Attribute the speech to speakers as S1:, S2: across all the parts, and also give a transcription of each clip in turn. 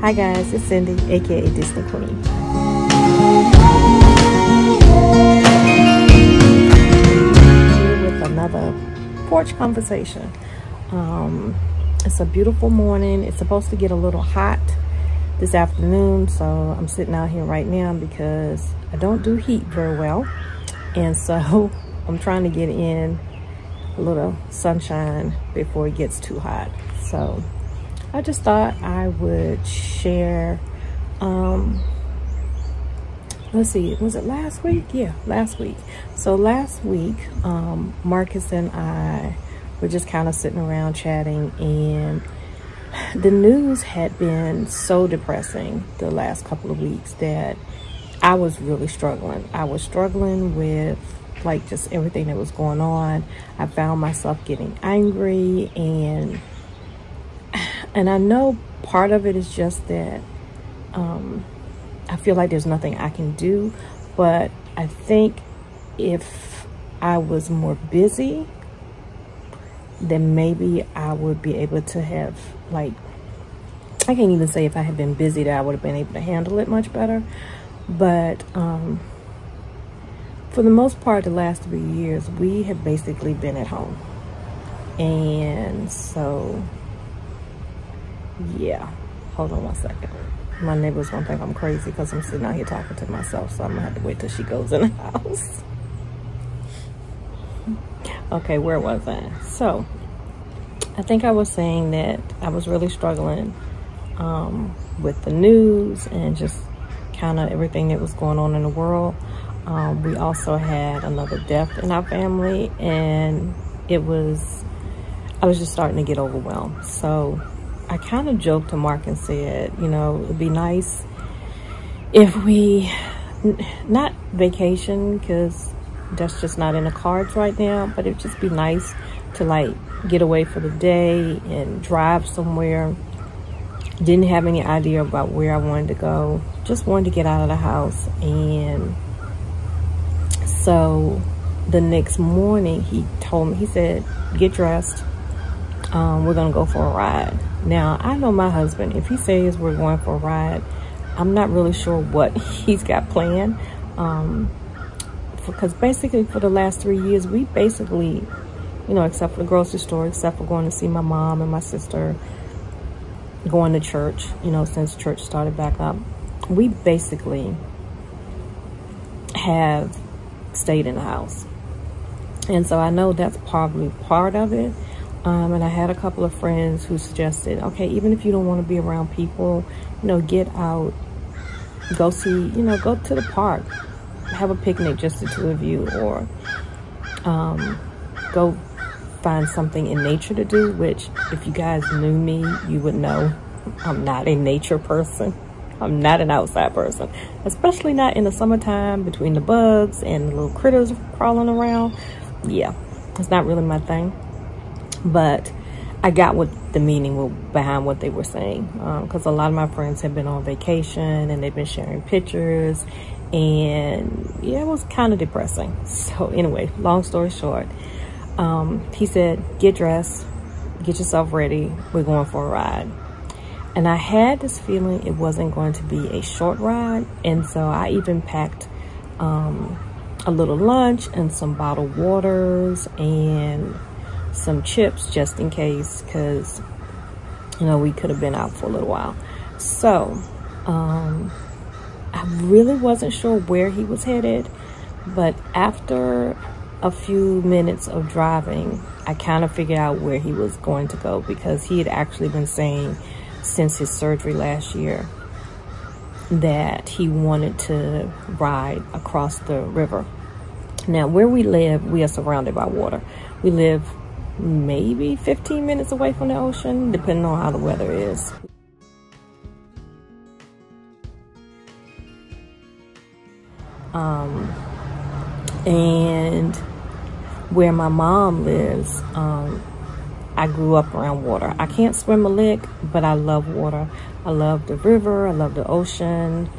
S1: Hi guys, it's Cyndi, aka Disney Queen. Here with another porch conversation. It's a beautiful morning. It's supposed to get a little hot this afternoon, so I'm sitting out here right now because I don't do heat very well, and so I'm trying to get in a little sunshine before it gets too hot. So I just thought I would share, let's see, was it last week? Yeah, last week. So last week, Marcus and I were just kind of sitting around chatting, and the news had been so depressing the last couple of weeks that I was really struggling. I was struggling with like just everything that was going on. I found myself getting angry, and I know part of it is just that I feel like there's nothing I can do, but I think if I was more busy, then maybe I would be able to have, like, I can't even say if I had been busy that I would have been able to handle it much better. But for the most part, the last 3 years, we have basically been at home. And so, yeah, hold on one second. My neighbors won't think I'm crazy because I'm sitting out here talking to myself, so I'm gonna have to wait till she goes in the house. Okay, where was I? So, I think I was saying that I was really struggling with the news and just kind of everything that was going on in the world. We also had another death in our family, and I was just starting to get overwhelmed. So I kind of joked to Mark and said, you know, it'd be nice if we, not vacation, because that's just not in the cards right now, but it'd just be nice to like get away for the day and drive somewhere. Didn't have any idea about where I wanted to go. Just wanted to get out of the house. And so the next morning he told me, he said, get dressed. We're gonna go for a ride. Now, I know my husband, if he says we're going for a ride, I'm not really sure what he's got planned. Because basically for the last 3 years, we basically, you know, except for the grocery store, except for going to see my mom and my sister, going to church, you know, since church started back up, we basically have stayed in the house. And so I know that's probably part of it. And I had a couple of friends who suggested, okay, even if you don't want to be around people, you know, get out, go see, you know, go to the park, have a picnic, just the two of you, or go find something in nature to do, which if you guys knew me, you would know I'm not a nature person. I'm not an outside person, especially not in the summertime between the bugs and the little critters crawling around. Yeah, it's not really my thing. But I got what the meaning behind what they were saying, because a lot of my friends have been on vacation and they've been sharing pictures, and yeah, it was kind of depressing. So anyway, long story short, he said, get dressed, get yourself ready, we're going for a ride. And I had this feeling it wasn't going to be a short ride, and so I even packed a little lunch and some bottled waters and some chips just in case, because you know we could have been out for a little while. So I really wasn't sure where he was headed, but after a few minutes of driving, I kind of figured out where he was going to go, because he had actually been saying since his surgery last year that he wanted to ride across the river. Now, where we live, we are surrounded by water. We live maybe 15 minutes away from the ocean, depending on how the weather is. And where my mom lives, I grew up around water. I can't swim a lick, but I love water. I love the river, I love the ocean,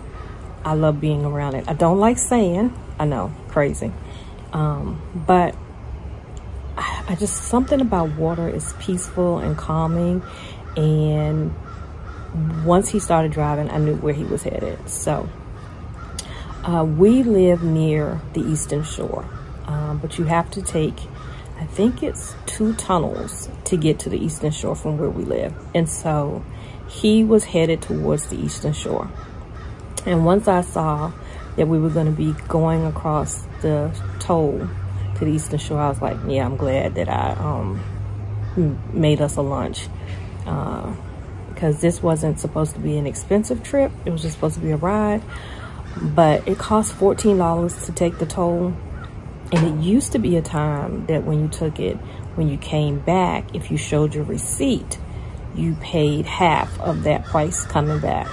S1: I love being around it. I don't like sand, I know, crazy. But I just, something about water is peaceful and calming, and once he started driving, I knew where he was headed. So we live near the Eastern Shore, but you have to take, I think it's 2 tunnels to get to the Eastern Shore from where we live. And so he was headed towards the Eastern Shore. And once I saw that we were going to be going across the toll to the Eastern Shore, I was like, yeah, I'm glad that I made us a lunch. Because this wasn't supposed to be an expensive trip. It was just supposed to be a ride. But it cost $14 to take the toll. And it used to be a time that when you took it, when you came back, if you showed your receipt, you paid half of that price coming back.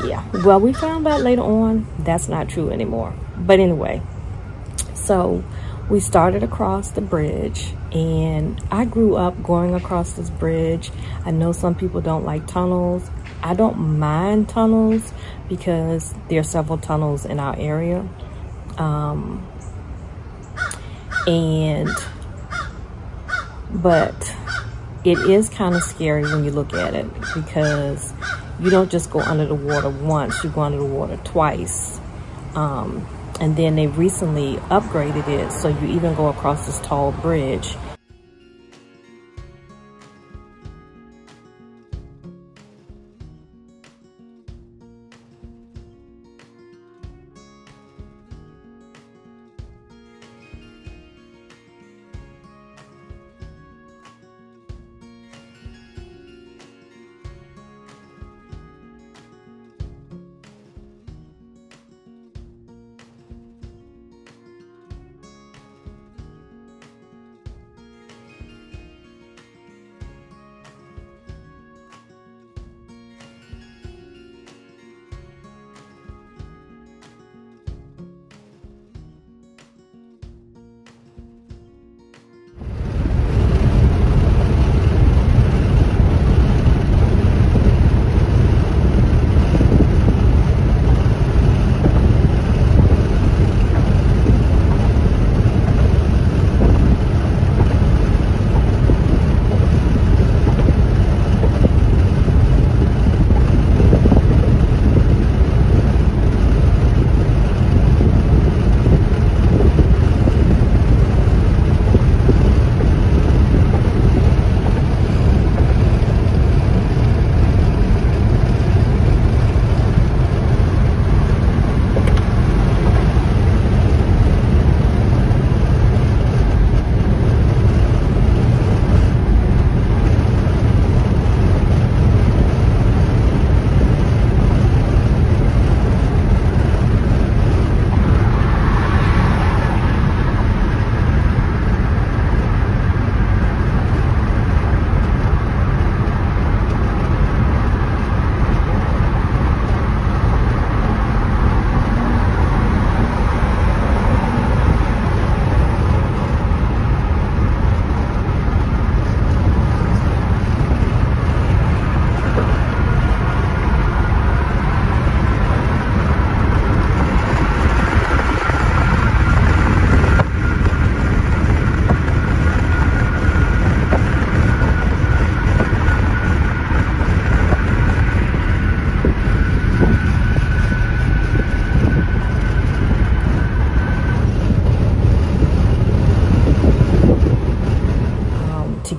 S1: Yeah, well, we found out later on that's not true anymore. But anyway, so we started across the bridge, and I grew up going across this bridge. I know some people don't like tunnels. I don't mind tunnels because there are several tunnels in our area. But it is kind of scary when you look at it, because you don't just go under the water once, you go under the water twice. And then they recently upgraded it, so you even go across this tall bridge.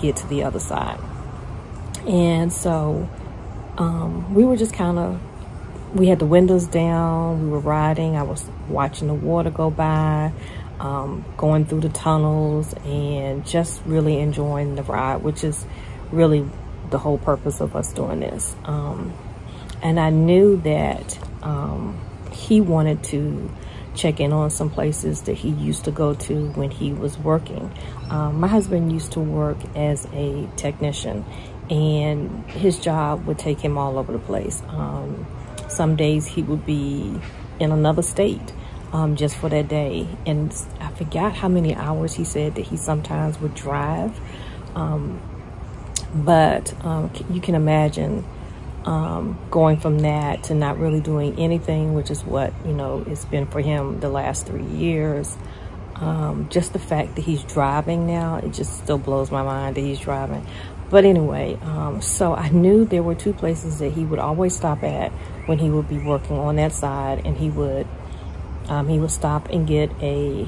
S1: Get to the other side. And so we were just kind of, we had the windows down, we were riding, I was watching the water go by, going through the tunnels, and just really enjoying the ride, which is really the whole purpose of us doing this. And I knew that he wanted to check in on some places that he used to go to when he was working. My husband used to work as a technician, and his job would take him all over the place. Some days he would be in another state just for that day. And I forgot how many hours he said that he sometimes would drive. But you can imagine going from that to not really doing anything, which is what, you know, it's been for him the last 3 years. Just the fact that he's driving now, it just still blows my mind that he's driving. But anyway, so I knew there were two places that he would always stop at when he would be working on that side, and he would stop and get a,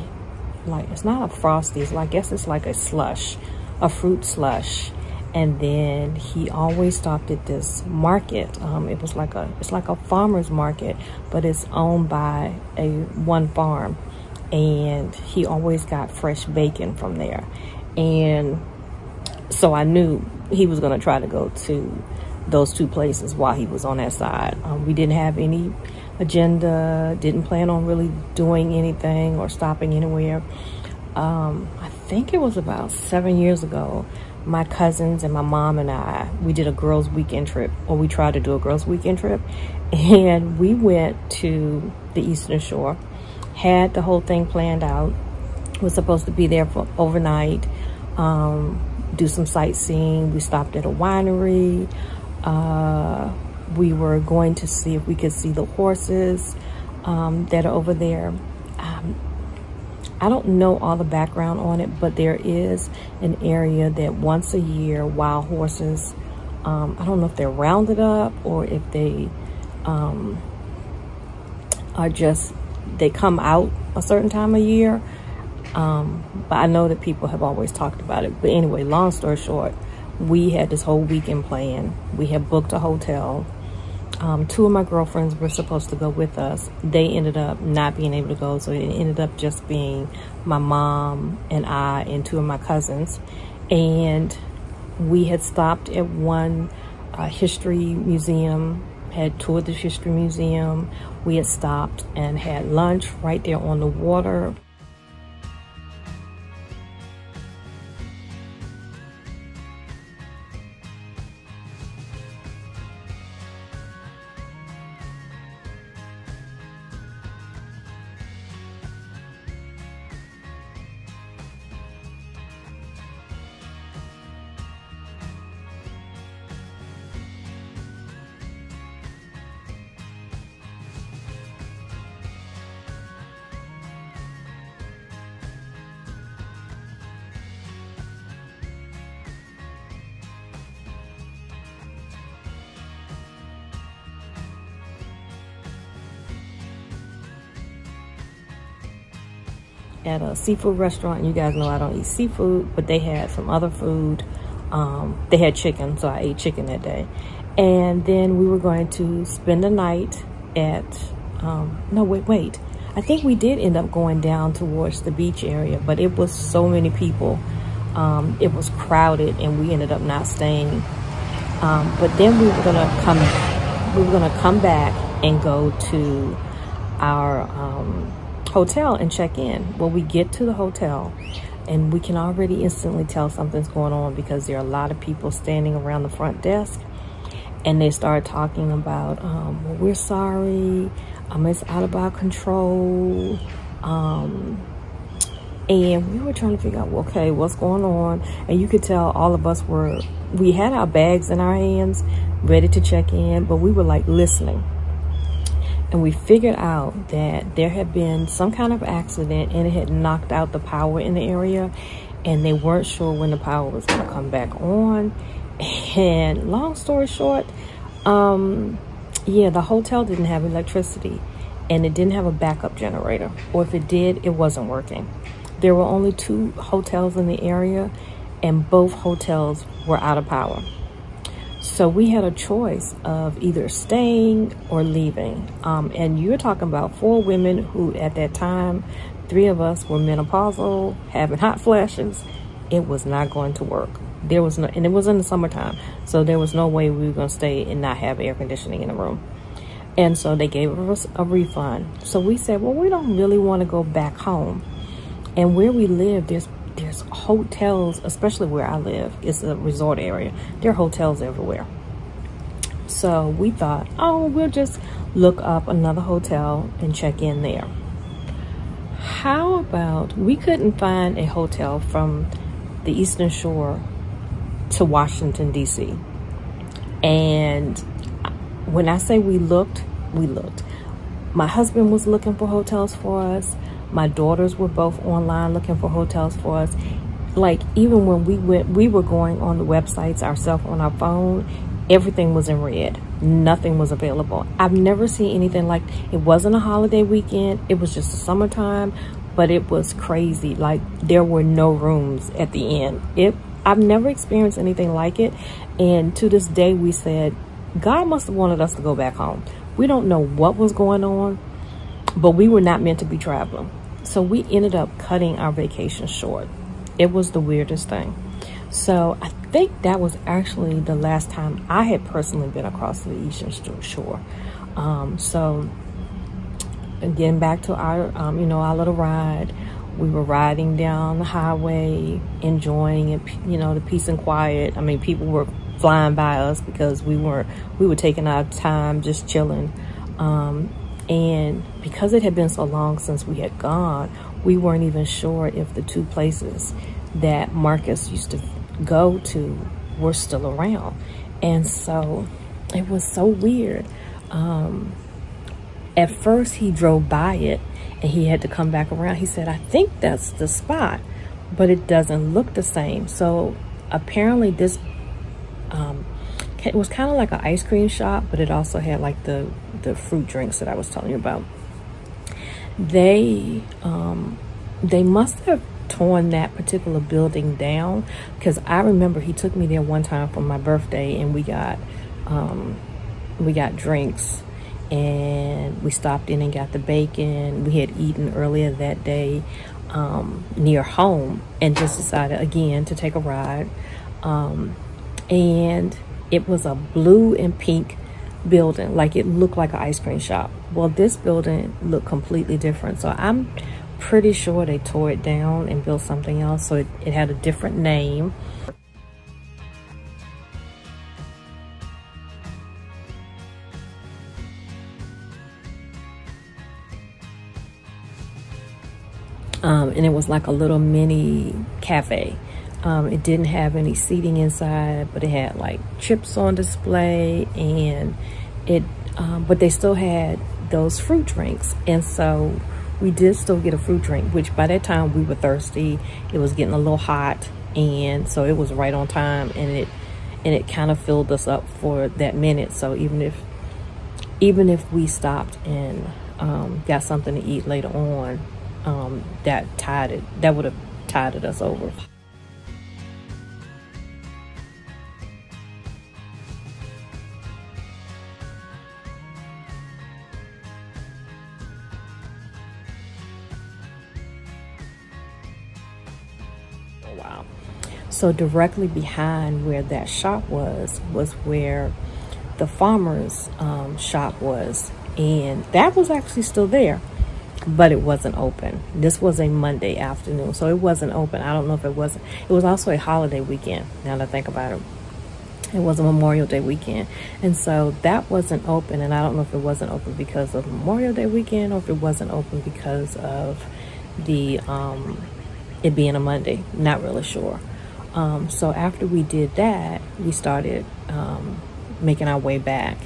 S1: like, it's not a Frosty, it's like, I guess it's like a slush, a fruit slush. And then he always stopped at this market. It's like a farmer's market, but it's owned by one farm, and he always got fresh bacon from there. And so I knew he was going to try to go to those two places while he was on that side. We didn't have any agenda, didn't plan on really doing anything or stopping anywhere. I think it was about 7 years ago, my cousins and my mom and we did a girls' weekend trip, or we tried to do a girls' weekend trip, and we went to the Eastern Shore, had the whole thing planned out, was supposed to be there for overnight, do some sightseeing. We stopped at a winery. We were going to see if we could see the horses that are over there. I don't know all the background on it, but there is an area that once a year, wild horses, I don't know if they're rounded up or if they are just, they come out a certain time of year. But I know that people have always talked about it. But anyway, long story short, we had this whole weekend planned. We had booked a hotel. Two of my girlfriends were supposed to go with us. They ended up not being able to go, so it ended up just being my mom and I and two of my cousins. And we had stopped at one history museum, had toured the history museum. We had stopped and had lunch right there on the water. At a seafood restaurant. You guys know I don't eat seafood, but they had some other food. They had chicken, so I ate chicken that day. And then we were going to spend the night at, no, wait. I think we did end up going down towards the beach area, but it was so many people. It was crowded, and we ended up not staying. But then we were gonna come back and go to our hotel and check in. Well, we get to the hotel and we can already instantly tell something's going on because there are a lot of people standing around the front desk, and they start talking about, well, we're sorry, it's out of our control. And we were trying to figure out, well, okay, what's going on? And you could tell all of us we had our bags in our hands, ready to check in, but we were like listening. And we figured out that there had been some kind of accident and it had knocked out the power in the area, and they weren't sure when the power was going to come back on. And long story short, yeah, the hotel didn't have electricity, and it didn't have a backup generator, or if it did, it wasn't working. There were only 2 hotels in the area, and both hotels were out of power. So we had a choice of either staying or leaving. And you're talking about 4 women who at that time, 3 of us were menopausal, having hot flashes. It was not going to work. There was no, and it was in the summertime, so there was no way we were going to stay and not have air conditioning in the room. And so they gave us a refund. So we said, well, we don't really want to go back home. And where we live, there's hotels, especially where I live. It's a resort area. There are hotels everywhere. So we thought, oh, we'll just look up another hotel and check in there. How about, we couldn't find a hotel from the Eastern Shore to Washington, D.C. And when I say we looked. My husband was looking for hotels for us. My daughters were both online looking for hotels for us. like even when we were going on the websites ourselves on our phone, everything was in red. Nothing was available. I've never seen anything like, it wasn't a holiday weekend, it was just the summertime, but it was crazy. Like there were no rooms at the end. I've never experienced anything like it. And to this day we said, God must have wanted us to go back home. We don't know what was going on, but we were not meant to be traveling. So we ended up cutting our vacation short. It was the weirdest thing. So I think that was actually the last time I had personally been across the Eastern Shore. So again, back to our, you know, our little ride. We were riding down the highway, enjoying it, you know, the peace and quiet. I mean, people were flying by us because we were taking our time just chilling. And because it had been so long since we had gone, we weren't even sure if the two places that Marcus used to go to were still around. And so it was so weird. At first he drove by it and he had to come back around. He said, I think that's the spot, but it doesn't look the same. So apparently this, it was kind of like an ice cream shop, but it also had like the fruit drinks that I was telling you about. They must have torn that particular building down, because I remember he took me there one time for my birthday and we got drinks and we stopped in and got the bacon. We had eaten earlier that day near home and just decided again to take a ride. And it was a blue and pink building, like it looked like an ice cream shop. Well, this building looked completely different. So I'm pretty sure they tore it down and built something else. So it had a different name. And it was like a little mini cafe. It didn't have any seating inside, but it had like chips on display, and but they still had those fruit drinks. And so we did still get a fruit drink, which by that time we were thirsty. It was getting a little hot, and so it was right on time, and it kind of filled us up for that minute. So even if we stopped and got something to eat later on, that would have tided us over. Wow. So directly behind where that shop was where the farmer's shop was, and that was actually still there, but it wasn't open. This was a Monday afternoon, so it wasn't open. I don't know if it was also a holiday weekend, now that I think about it. It was a Memorial Day weekend, and so that wasn't open. And I don't know if it wasn't open because of Memorial Day weekend or if it wasn't open because of the it being a Monday. Not really sure. So after we did that, we started making our way back.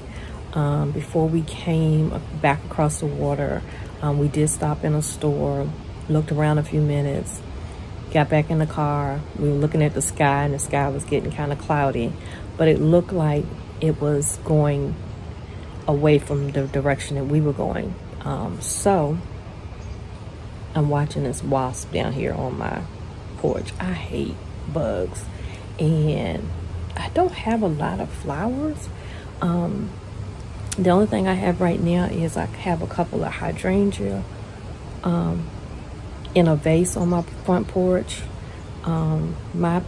S1: Before we came back across the water, we did stop in a store, looked around a few minutes, got back in the car. We were looking at the sky, and the sky was getting kind of cloudy, but it looked like it was going away from the direction that we were going. So I'm watching this wasp down here on my porch. I hate bugs, and I don't have a lot of flowers. The only thing I have right now is I have a couple of hydrangea in a vase on my front porch. My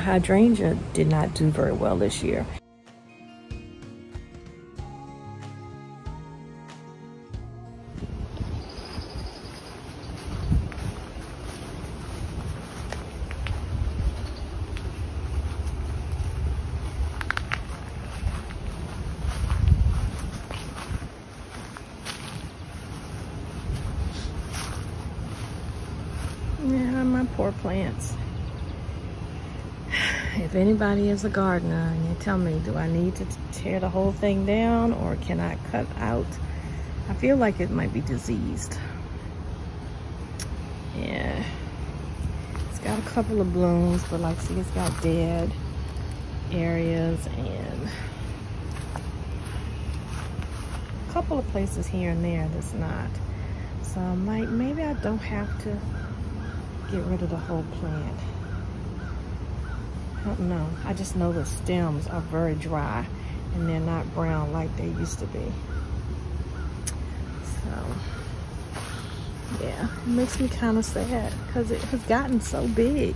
S1: hydrangea did not do very well this year. Yeah, my poor plants. If anybody is a gardener and you tell me, do I need to tear the whole thing down or can I cut out? I feel like it might be diseased. Yeah, It's got a couple of blooms, but like, see, it's got dead areas and a couple of places here and there that's not. So maybe I don't have to get rid of the whole plant. I don't know. I just know the stems are very dry and they're not brown like they used to be. So yeah, it makes me kind of sad because it has gotten so big.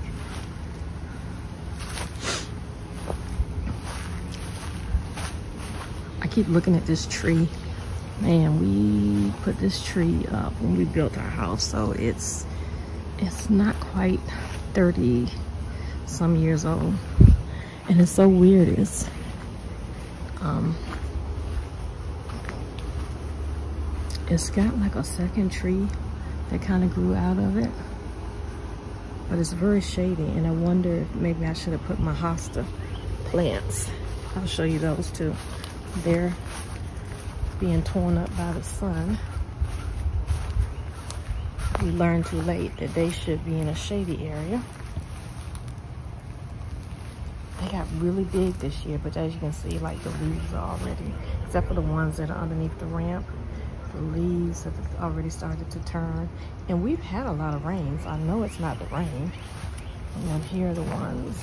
S1: I keep looking at this tree. Man, we put this tree up when we built our house, so it's not quite 30 some years old. And it's so weird. It's got like a second tree that kind of grew out of it, but it's very shady, and I wonder if maybe I should have put my hosta plants. I'll show you those too. They're being torn up by the sun. We learned too late that they should be in a shady area. They got really big this year, but as you can see, like, the leaves are already, except for the ones that are underneath the ramp, the leaves have already started to turn. And we've had a lot of rain, so I know it's not the rain. And then here are the ones.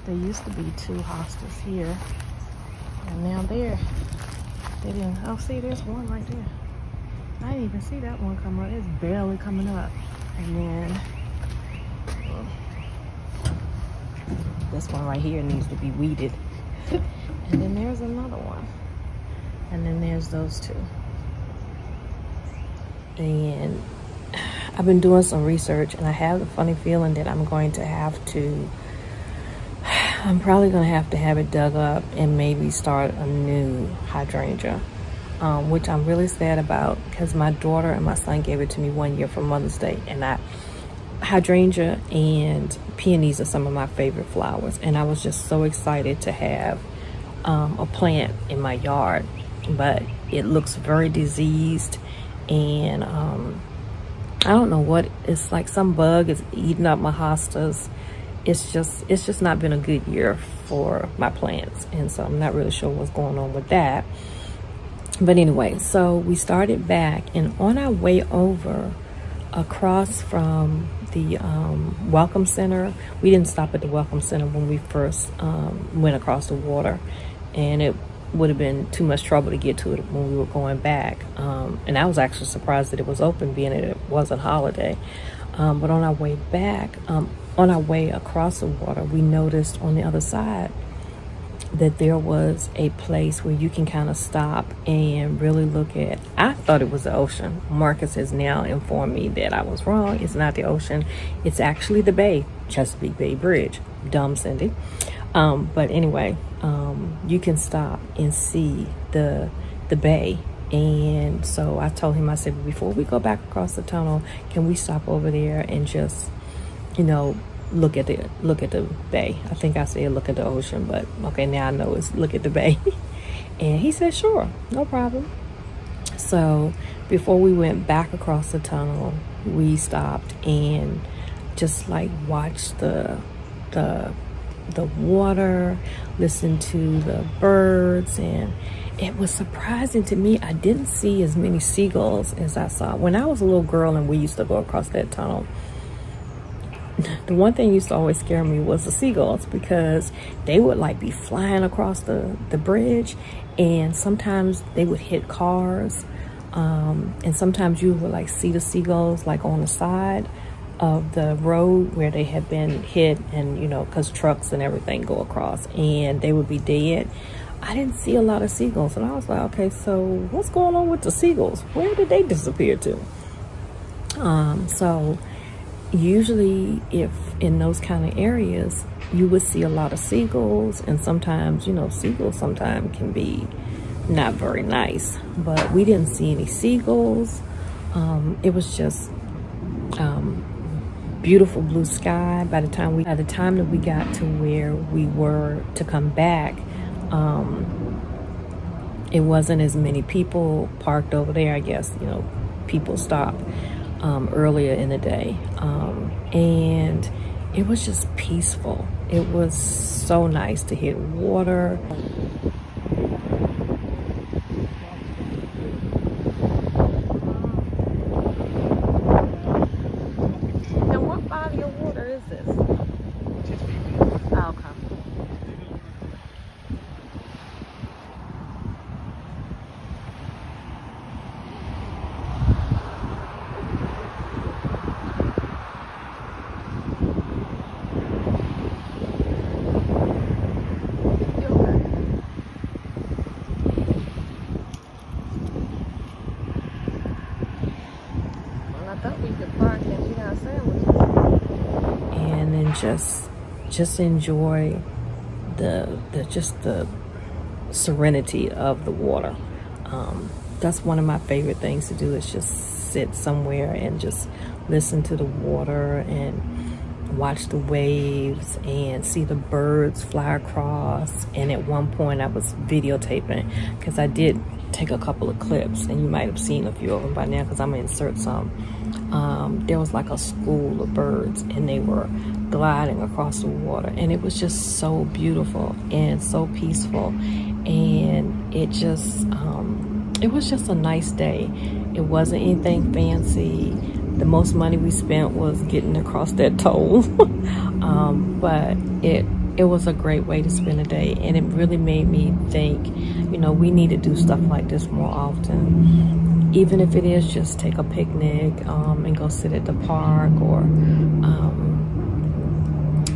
S1: There used to be 2 hostas here, and now they didn't. Oh, see, there's one right there. I didn't even see that one come up. It's barely coming up. And then this one right here needs to be weeded. And then there's another one. And then there's those 2. And I've been doing some research, and I have the funny feeling that I'm probably gonna have it dug up and maybe start a new hydrangea, which I'm really sad about because my daughter and my son gave it to me one year for Mother's Day, and hydrangea and peonies are some of my favorite flowers, and I was just so excited to have a plant in my yard, but it looks very diseased, and I don't know what, it's like some bug is eating up my hostas. It's just not been a good year for my plants, and so I'm not really sure what's going on with that. But anyway, so we started back, and on our way over across from the Welcome Center, we didn't stop at the Welcome Center when we first went across the water, and it would have been too much trouble to get to it when we were going back. And I was actually surprised that it was open, being that it wasn't holiday. But on our way back, on our way across the water, we noticed on the other side that there was a place where you can kind of stop and really look at, I thought it was the ocean. Marcus has now informed me that I was wrong. It's not the ocean. It's actually the bay, Chesapeake Bay Bridge. Dumb Cyndi. But anyway, you can stop and see the bay. And so I told him, I said, before we go back across the tunnel, can we stop over there and just, you know, look at the bay? I think I said look at the ocean, but okay, now I know it's look at the bay. And he said, sure, no problem. So before we went back across the tunnel, we stopped and just like watched the water, listened to the birds, and it was surprising to me. I didn't see as many seagulls as I saw when I was a little girl and we used to go across that tunnel. The one thing used to always scare me was the seagulls, because they would like be flying across the bridge, and sometimes they would hit cars, and sometimes you would like see the seagulls like on the side of the road where they had been hit, and you know, because trucks and everything go across, and they would be dead. I didn't see a lot of seagulls, and I was like, okay, so what's going on with the seagulls? Where did they disappear to? So usually if in those kind of areas, you would see a lot of seagulls, and sometimes, you know, seagulls sometimes can be not very nice, but we didn't see any seagulls. It was just beautiful blue sky. By the time that we got to where we were to come back, it wasn't as many people parked over there. I guess, you know, people stopped. earlier in the day, and it was just peaceful. It was so nice to hit water. And what body of water is this? Oh, okay. And then just enjoy the serenity of the water. That's one of my favorite things to do, is just sit somewhere and just listen to the water and watch the waves and see the birds fly across. And at one point I was videotaping, because I did take a couple of clips, and you might have seen a few of them by now because I'm gonna insert some. There was like a school of birds, and they were gliding across the water, and it was just so beautiful and so peaceful, and it was just a nice day. It wasn't anything fancy. The most money we spent was getting across that toll. But it was a great way to spend a day, and it really made me think, you know, we need to do stuff like this more often. Even if it is just take a picnic and go sit at the park, or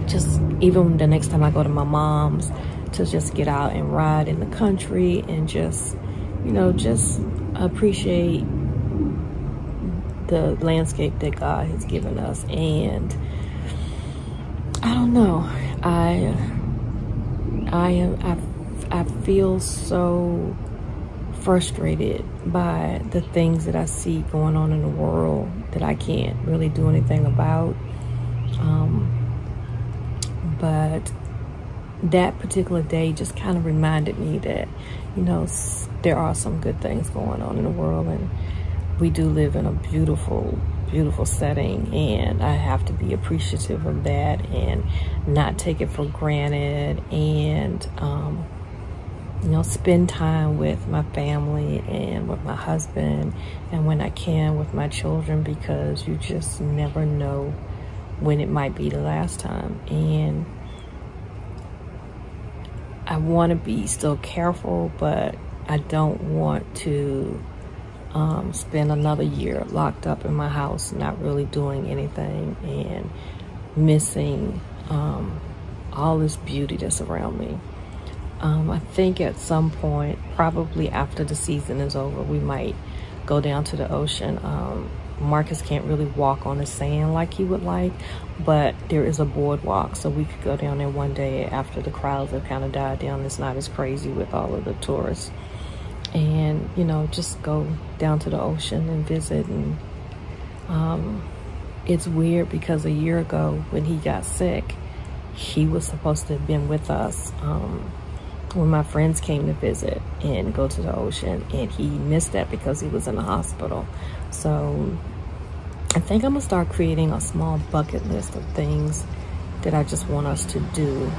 S1: just even the next time I go to my mom's, to just get out and ride in the country and just, you know, just appreciate the landscape that God has given us. And I don't know, I feel so frustrated by the things that I see going on in the world that I can't really do anything about. But that particular day just kind of reminded me that, you know, there are some good things going on in the world, and we do live in a beautiful, beautiful setting, and I have to be appreciative of that and not take it for granted, and you know, spend time with my family and with my husband, and when I can with my children, because you just never know when it might be the last time. And I want to be still careful, but I don't want to spend another year locked up in my house, not really doing anything, and missing all this beauty that's around me. I think at some point, probably after the season is over, we might go down to the ocean. Marcus can't really walk on the sand like he would like, but there is a boardwalk, so we could go down there one day after the crowds have kind of died down. It's not as crazy with all of the tourists, and, you know, just go down to the ocean and visit. And it's weird because a year ago when he got sick, he was supposed to have been with us when my friends came to visit and go to the ocean, and he missed that because he was in the hospital. So I think I'm gonna start creating a small bucket list of things that I just want us to do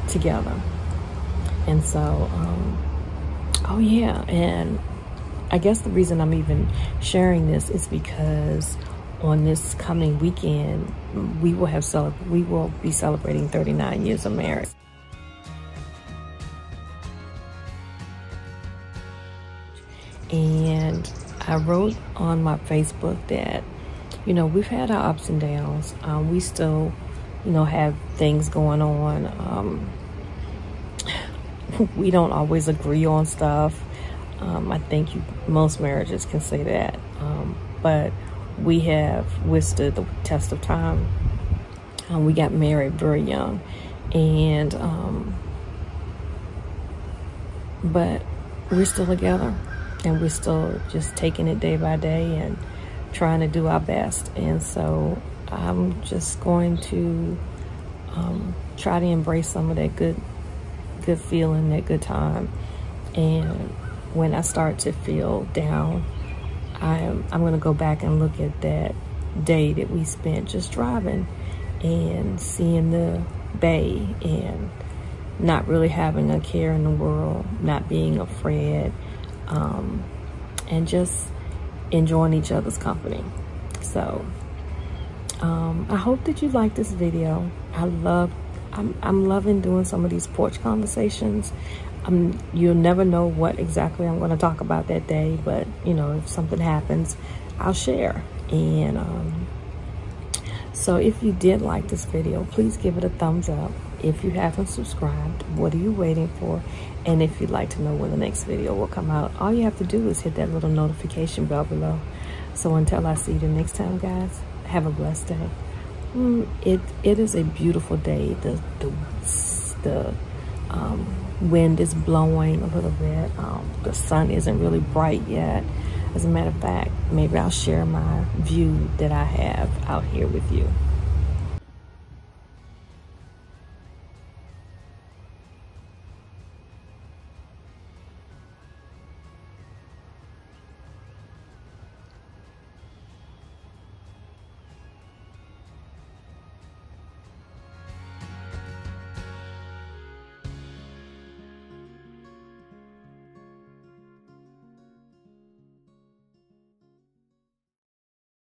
S1: together. And so oh yeah, and I guess the reason I'm even sharing this is because on this coming weekend we will be celebrating 39 years of marriage. And I wrote on my Facebook that, you know, we've had our ups and downs. We still, you know, have things going on. We don't always agree on stuff. I think most marriages can say that. But we have withstood the test of time. We got married very young. And, but we're still together. And we're still just taking it day by day and trying to do our best. And so I'm just going to try to embrace some of that good feeling, that good time. And when I start to feel down, I'm gonna go back and look at that day that we spent just driving and seeing the bay and not really having a care in the world, not being afraid, and just enjoying each other's company. So I hope that you like this video. I'm loving doing some of these porch conversations. You'll never know what exactly I'm going to talk about that day, but you know, if something happens, I'll share. And so if you did like this video, please give it a thumbs up. If you haven't subscribed, what are you waiting for? And if you'd like to know when the next video will come out, all you have to do is hit that little notification bell below. So until I see you the next time, guys, have a blessed day. It is a beautiful day. The wind is blowing a little bit. The sun isn't really bright yet. As a matter of fact, maybe I'll share my view that I have out here with you.